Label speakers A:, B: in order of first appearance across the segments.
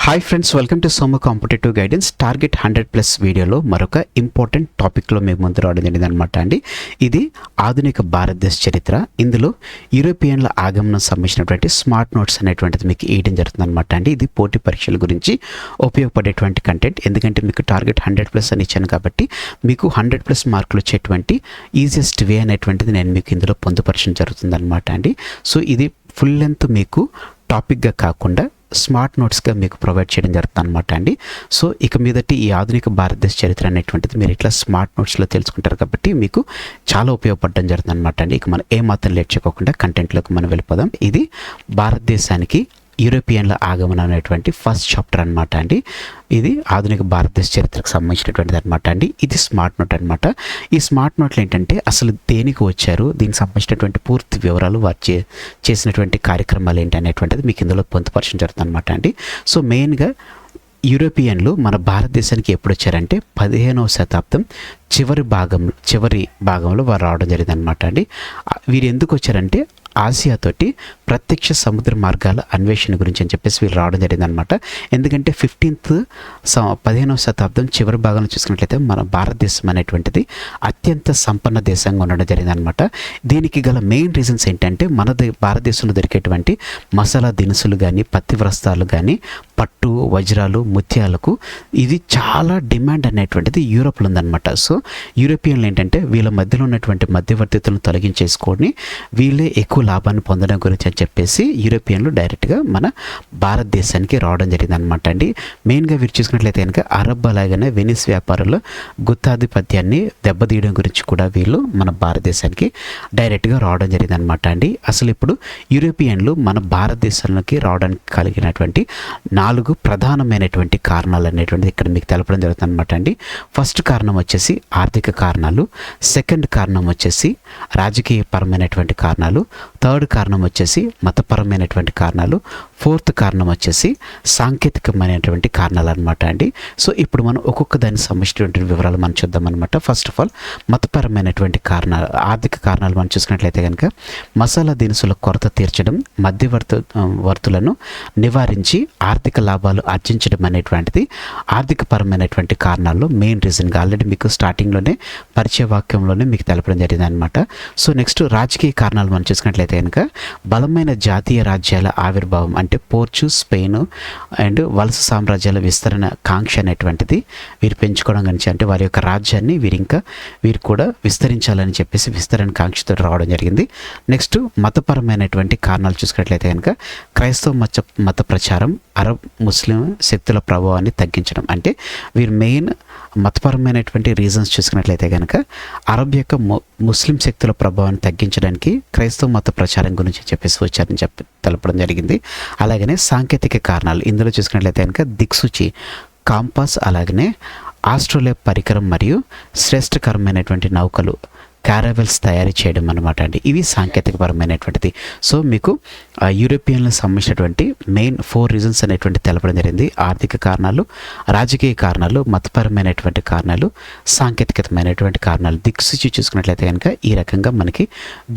A: Hi friends, welcome to Soma competitive guidance. Target 100+ వీడియోలో మరొక important టాపిక్లో మేము ముందు రావడం జరిగింది అనమాట అండి. ఇది ఆధునిక భారతదేశ చరిత్ర. ఇందులో యూరోపియన్ల ఆగమనం సంబంధించినటువంటి స్మార్ట్ నోట్స్ అనేటువంటిది మీకు ఇవ్వడం జరుగుతుంది అనమాట అండి. ఇది పోటీ పరీక్షల గురించి ఉపయోగపడేటువంటి కంటెంట్. ఎందుకంటే మీకు టార్గెట్ 100+ అని ఇచ్చాను కాబట్టి మీకు 100+ మార్కులు వచ్చేటువంటి ఈజియెస్ట్ వే అనేటువంటిది నేను మీకు ఇందులో పొందుపరచడం జరుగుతుంది అనమాట అండి. సో ఇది ఫుల్ లెంత్ మీకు టాపిక్గా కాకుండా స్మార్ట్ నోట్స్గా మీకు ప్రొవైడ్ చేయడం జరుగుతుంది అనమాట అండి. సో ఇక మీదటి ఈ ఆధునిక భారతదేశ చరిత్ర అనేటువంటిది మీరు ఇట్లా స్మార్ట్ నోట్స్లో తెలుసుకుంటారు కాబట్టి మీకు చాలా ఉపయోగపడడం జరుగుతుంది అనమాట అండి. ఇక మనం ఏమాత్రం లేట్ చేయకుండా కంటెంట్లోకి మనం వెళ్ళిపోదాం. ఇది భారతదేశానికి యూరోపియన్ల ఆగమనం అనేటువంటి ఫస్ట్ చాప్టర్ అనమాట అండి. ఇది ఆధునిక భారతదేశ చరిత్రకు సంబంధించినటువంటిది అనమాట అండి. ఇది స్మార్ట్ నోట్ అనమాట. ఈ స్మార్ట్ నోట్లు ఏంటంటే అసలు దేనికి వచ్చారు, దీనికి సంబంధించినటువంటి పూర్తి వివరాలు, వారు చేసినటువంటి కార్యక్రమాలు ఏంటి అనేటువంటిది మీకు ఇందులో పొందుపరచడం జరుగుతుంది అనమాట అండి. సో మెయిన్గా యూరోపియన్లు మన భారతదేశానికి ఎప్పుడు వచ్చారంటే 15వ శతాబ్దం చివరి భాగంలో వారు రావడం జరిగింది అనమాట అండి. వీరు ఎందుకు వచ్చారంటే ఆసియాతోటి ప్రత్యక్ష సముద్ర మార్గాల అన్వేషణ గురించి అని చెప్పేసి వీళ్ళు రావడం జరిగింది అనమాట. ఎందుకంటే 15వ శతాబ్దం చివరి భాగంలో చూసుకున్నట్లయితే మన భారతదేశం అనేటువంటిది అత్యంత సంపన్న దేశంగా ఉండడం జరిగింది అనమాట. దీనికి గల మెయిన్ రీజన్స్ ఏంటంటే మన భారతదేశంలో దొరికేటువంటి మసాలా దినుసులు కానీ, పత్తి వస్త్రాలు కానీ, పట్టు, వజ్రాలు, ముత్యాలకు ఇది చాలా డిమాండ్ అనేటువంటిది యూరోప్లో ఉందన్నమాట. సో యూరోపియన్లు ఏంటంటే వీళ్ళ మధ్యలో ఉన్నటువంటి మధ్యవర్తిత్తులను తొలగించేసుకొని వీళ్ళే ఎక్కువ లాభాన్ని పొందడం గురించి అని చెప్పేసి యూరోపియన్లు డైరెక్ట్గా మన భారతదేశానికి రావడం జరిగింది అనమాట అండి. మెయిన్గా వీరు చూసుకున్నట్లయితే కనుక అరబ్ అలాగనే వెనిస్ వ్యాపారుల గుత్తాధిపత్యాన్ని దెబ్బతీయడం గురించి కూడా వీళ్ళు మన భారతదేశానికి డైరెక్ట్గా రావడం జరిగింది అనమాట అండి. అసలు ఇప్పుడు యూరోపియన్లు మన భారతదేశంలోకి రావడానికి కలిగినటువంటి 4 ప్రధానమైనటువంటి కారణాలు అనేటువంటిది ఇక్కడ మీకు తెలపడం జరుగుతుంది అనమాట అండి. ఫస్ట్ కారణం వచ్చేసి ఆర్థిక కారణాలు, సెకండ్ కారణం వచ్చేసి రాజకీయపరమైనటువంటి కారణాలు, థర్డ్ కారణం వచ్చేసి మతపరమైనటువంటి కారణాలు, ఫోర్త్ కారణం వచ్చేసి సాంకేతికమైనటువంటి కారణాలు అనమాట అండి. సో ఇప్పుడు మనం ఒక్కొక్క దానికి సంబంధించినటువంటి వివరాలు మనం చూద్దాం అనమాట. ఫస్ట్ ఆఫ్ ఆల్ మతపరమైనటువంటి కారణాలు, ఆర్థిక కారణాలు మనం చూసుకున్నట్లయితే కనుక మసాలా దినుసుల కొరత తీర్చడం, మధ్యవర్తులను నివారించి ఆర్థిక లాభాలు ఆర్జించడం అనేటువంటిది ఆర్థికపరమైనటువంటి కారణాల్లో మెయిన్ రీజన్గా ఆల్రెడీ మీకు స్టార్టింగ్లోనే పరిచయ వాక్యంలోనే మీకు తెలపడం జరిగింది అనమాట. సో నెక్స్ట్ రాజకీయ కారణాలు మనం చూసుకున్నట్లయితే కనుక బలమైన జాతీయ రాజ్యాల ఆవిర్భావం, అంటే పోర్చు, స్పెయిన్ అండ్ వలస సామ్రాజ్యాల విస్తరణ కాంక్ష అనేటువంటిది వీరు పెంచుకోవడం గురించి, అంటే వారి యొక్క రాజ్యాన్ని వీరు కూడా విస్తరించాలని చెప్పేసి విస్తరణ కాంక్షతో రావడం జరిగింది. నెక్స్ట్ మతపరమైనటువంటి కారణాలు చూసుకున్నట్లయితే కనుక క్రైస్తవ మత ప్రచారం, అరబ్ ముస్లిం శక్తుల ప్రభావాన్ని తగ్గించడం, అంటే వీరు మెయిన్ మతపరమైనటువంటి రీజన్స్ చూసుకున్నట్లయితే కనుక అరబ్ యొక్క ముస్లిం శక్తుల ప్రభావాన్ని తగ్గించడానికి క్రైస్తవ మత ప్రచారం గురించి చెప్పేసి వచ్చారని తెలపడం జరిగింది. అలాగనే సాంకేతిక కారణాలు ఇందులో చూసుకున్నట్లయితే కనుక దిక్సూచి, కాంపాస్, అలాగనే ఆస్ట్రోలేబ్ పరికరం మరియు శ్రేష్టకరమైనటువంటి నౌకలు, క్యారవెల్స్ తయారు చేయడం అనమాట అండి. ఇవి సాంకేతికపరమైనటువంటిది. సో మీకు యూరోపియన్లకు సంబంధించినటువంటి మెయిన్ 4 రీజన్స్ అనేటువంటి తెలపడం జరిగింది. ఆర్థిక కారణాలు, రాజకీయ కారణాలు, మతపరమైనటువంటి కారణాలు, సాంకేతికమైనటువంటి కారణాలు. దిక్సూచి చూసుకున్నట్లయితే కనుక ఈ రకంగా మనకి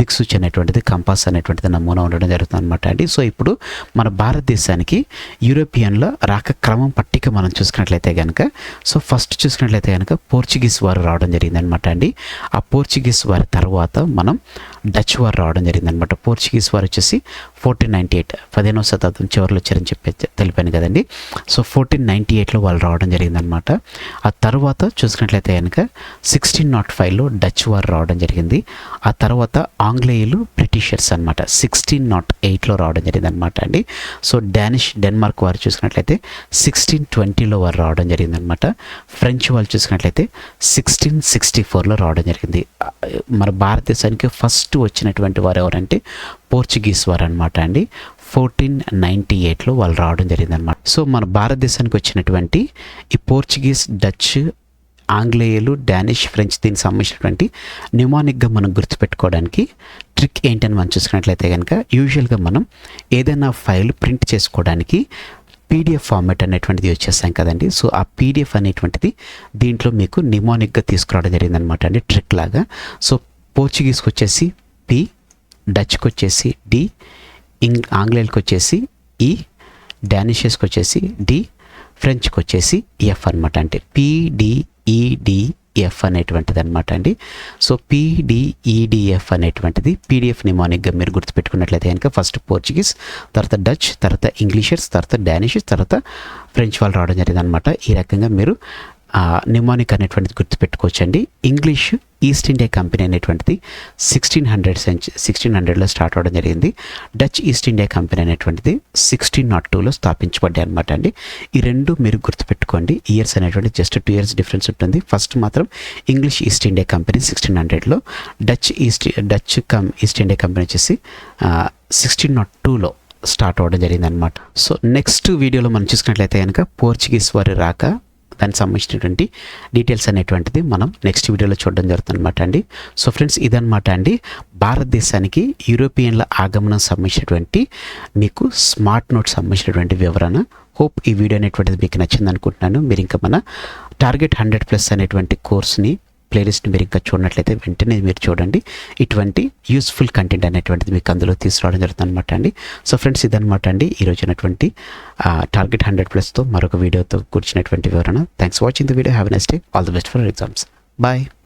A: దిక్సూచి అనేటువంటిది, కంపాస్ అనేటువంటిది నమూనా ఉండడం జరుగుతుంది అనమాట అండి. సో ఇప్పుడు మన భారతదేశానికి యూరోపియన్ల రాక క్రమం పట్టిక మనం చూసుకున్నట్లయితే కనుక, సో ఫస్ట్ చూసుకున్నట్లయితే కనుక పోర్చుగీస్ వారు రావడం జరిగింది అనమాట అండి. ఆ పోర్చుగీస్ వారి తర్వాత మనం డచ్ వారు రావడం జరిగింది అనమాట. పోర్చుగీస్ వారు వచ్చేసి 1498 15వ శతాబ్దం చివరిలో వచ్చారని చెప్పి తెలిపాను కదండి. సో 1498లో వాళ్ళు రావడం జరిగిందనమాట. ఆ తర్వాత చూసుకున్నట్లయితే కనుక 1605లో డచ్ వారు రావడం జరిగింది. ఆ తర్వాత ఆంగ్లేయులు, బ్రిటిషర్స్ అనమాట 1608లో రావడం జరిగింది అనమాట అండి. సో డెన్మార్క్ వారు చూసుకున్నట్లయితే 1620లో వారు రావడం జరిగిందనమాట. ఫ్రెంచ్ వాళ్ళు చూసుకున్నట్లయితే 1664లో రావడం జరిగింది. మన భారతదేశానికి ఫస్ట్ వచ్చినటువంటి వారు ఎవరంటే పోర్చుగీస్ వారు అనమాట అండి. 1498లో వాళ్ళు రావడం జరిగిందనమాట. సో మన భారతదేశానికి వచ్చినటువంటి ఈ పోర్చుగీస్, డచ్, ఆంగ్లేయులు, డానిష్, ఫ్రెంచ్ దీనికి సంబంధించినటువంటి న్యూమానిక్గా మనం గుర్తుపెట్టుకోవడానికి ట్రిక్ ఏంటని మనం చూసుకున్నట్లయితే కనుక యూజువల్గా మనం ఏదైనా ఫైల్ ప్రింట్ చేసుకోవడానికి పీడిఎఫ్ ఫార్మాట్ అనేటువంటిది వచ్చేసాం కదండి. సో ఆ పీడిఎఫ్ అనేటువంటిది దీంట్లో మీకు నిమోనిక్గా తీసుకురావడం జరిగిందనమాట అండి, ట్రిక్ లాగా. సో పోర్చుగీస్కి వచ్చేసి పి, డచ్కి వచ్చేసి డి, ఆంగ్లేయులకు వచ్చేసి ఈ, డానిషెస్కి వచ్చేసి డి, ఫ్రెంచ్కి వచ్చేసి ఎఫ్ అనమాట, అంటే PDEDF అనేటువంటిది అనమాట అండి. సో PDEDF అనేటువంటిది పీడిఎఫ్ నిమానిక్గా మీరు గుర్తుపెట్టుకున్నట్లయితే కనుక ఫస్ట్ పోర్చుగీస్, తర్వాత డచ్, తర్వాత ఇంగ్లీషర్స్, తర్వాత డానిష్, తర్వాత ఫ్రెంచ్ వాళ్ళు రావడం జరిగింది అనమాట. ఈ రకంగా మీరు నిమానిక్ అనేటువంటిది గుర్తుపెట్టుకోవచ్చండి. ఇంగ్లీష్ ఈస్ట్ ఇండియా కంపెనీ అనేటువంటిది 1600లో స్టార్ట్ అవ్వడం జరిగింది. డచ్ ఈస్ట్ ఇండియా కంపెనీ అనేటువంటిది 1602లో స్థాపించబడ్డాయి అనమాట అండి. ఈ రెండు మీరు గుర్తుపెట్టుకోండి. ఇయర్స్ అనేటువంటి జస్ట్ 2 years డిఫరెన్స్ ఉంటుంది. ఫస్ట్ మాత్రం ఇంగ్లీష్ ఈస్ట్ ఇండియా కంపెనీ 1600లో, డచ్ ఈస్ట్ ఇండియా కంపెనీ వచ్చేసి 1602లో స్టార్ట్ అవ్వడం జరిగింది అనమాట. సో నెక్స్ట్ వీడియోలో మనం చూసుకున్నట్లయితే కనుక పోర్చుగీస్ వారి రాక, దానికి సంబంధించినటువంటి డీటెయిల్స్ అనేటువంటిది మనం నెక్స్ట్ వీడియోలో చూడడం జరుగుతుంది అనమాట అండి. సో ఫ్రెండ్స్, ఇదనమాట అండి భారతదేశానికి యూరోపియన్ల ఆగమనం సంబంధించినటువంటి మీకు స్మార్ట్ నోట్ సంబంధించినటువంటి వివరణ. హోప్ ఈ వీడియో అనేటువంటిది మీకు నచ్చింది అనుకుంటున్నాను. మీరు ఇంకా మన టార్గెట్ 100+ అనేటువంటి కోర్స్ని ప్లేలిస్ట్ని మీరు ఇంకా చూడనట్లయితే వెంటనే మీరు చూడండి. ఇటువంటి యూస్ఫుల్ కంటెంట్ అనేటువంటిది మీకు అందులో తీసుకురావడం జరుగుతుంది అనమాట అండి. సో ఫ్రెండ్స్, ఇదనమాట అండి ఈరోజు ఉన్నటువంటి టార్గెట్ 100+తో మరొక వీడియోతో కూర్చున్నటువంటి వివరణ. Thanks for watching the video. Have a nice day. All the best for exams. Bye.